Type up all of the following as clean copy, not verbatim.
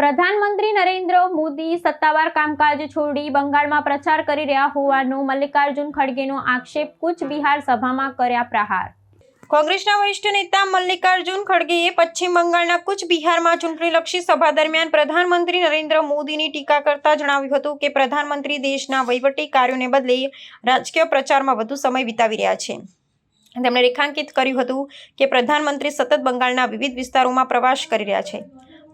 પ્રધાનમંત્રી નરેન્દ્ર મોદી સત્તાવાર કામકાજ છોડી બંગાળમાં પ્રચાર કરી રહ્યા હોવાનો મલ્લિકાર્જુન ખડગેનો આક્ષેપ કૂચ બિહાર સભામાં કર્યા પ્રહાર। કોંગ્રેસના વરિષ્ઠ નેતા મલ્લિકાર્જુન ખડગેએ પશ્ચિમ બંગાળના કૂચ બિહારમાં ચૂંટણીલક્ષી સભા દરમિયાન પ્રધાનમંત્રી નરેન્દ્ર મોદીની ટીકા કરતા જણાવ્યું હતું કે પ્રધાનમંત્રી દેશના વહીવટી કાર્યોને બદલે રાજકીય પ્રચારમાં વધુ સમય વિતાવી રહ્યા છે। તેમણે રેખાંકિત કર્યું હતું કે પ્રધાનમંત્રી સતત બંગાળના વિવિધ વિસ્તારોમાં પ્રવાસ કરી રહ્યા છે,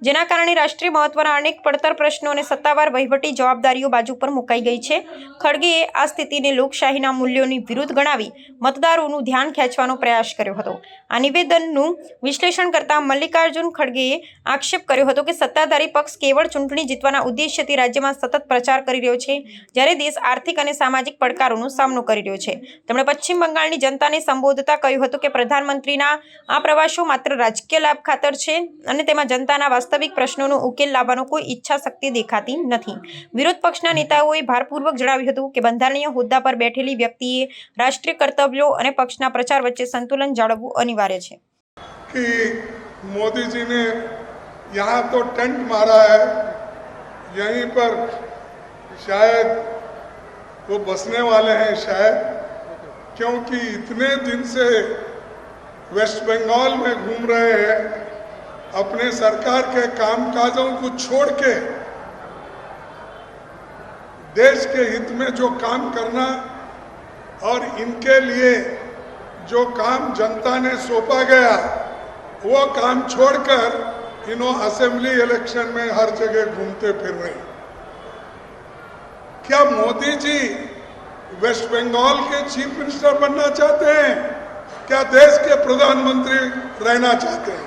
જેના કારણે રાષ્ટ્રીય મહત્વના અનેક પડતર પ્રશ્નો અને સત્તાવાર વહીવટી જવાબદારીઓ બાજુ પર મુકાઈ ગઈ છે। ખડગેએ આ સ્થિતિને લોકશાહીના મૂલ્યોની વિરુદ્ધ ગણાવી મતદારોનું ધ્યાન ખેંચવાનો પ્રયાસ કર્યો હતો। આ નિવેદનનું વિશ્લેષણ કરતા મલ્લિકાર્જુન ખડગેએ આક્ષેપ કર્યો હતો કે સત્તાધારી પક્ષ કેવળ ચૂંટણી જીતવાના ઉદ્દેશ્યથી રાજ્યમાં સતત પ્રચાર કરી રહ્યો છે, જ્યારે દેશ આર્થિક અને સામાજિક પડકારોનો સામનો કરી રહ્યો છે। તેમણે પશ્ચિમ બંગાળની જનતાને સંબોધતા કહ્યું હતું કે પ્રધાનમંત્રીના આ પ્રવાસો માત્ર રાજકીય લાભ ખાતર છે અને તેમાં જનતાના વાસ્તવિક પ્રશ્નોનો ઉકેલ લાવવાનો કોઈ ઈચ્છા શક્તિ દેખાતી નથી। વિરોધ પક્ષના નેતાઓએ ભારપૂર્વક જણાવ્યું હતું કે બંધારણીય હોદ્દા પર બેઠેલી વ્યક્તિએ રાષ્ટ્રીય કર્તવ્યો અને પક્ષના પ્રચાર વચ્ચે સંતુલન જાળવવું અનિવાર્ય છે। कि मोदी जी ने यहाँ तो टेंट मारा है, यहीं पर शायद वो बसने वाले हैं शायद, क्योंकि इतने दिन से वेस्ट बंगाल में घूम रहे हैं, अपने सरकार के कामकाजों को छोड़ के देश के हित में जो काम करना और इनके लिए जो काम जनता ने सौंपा गया वो काम छोड़कर इन्हों असेंबली इलेक्शन में हर जगह घूमते फिर रहे। क्या मोदी जी वेस्ट बंगाल के चीफ मिनिस्टर बनना चाहते हैं? क्या देश के प्रधानमंत्री रहना चाहते हैं?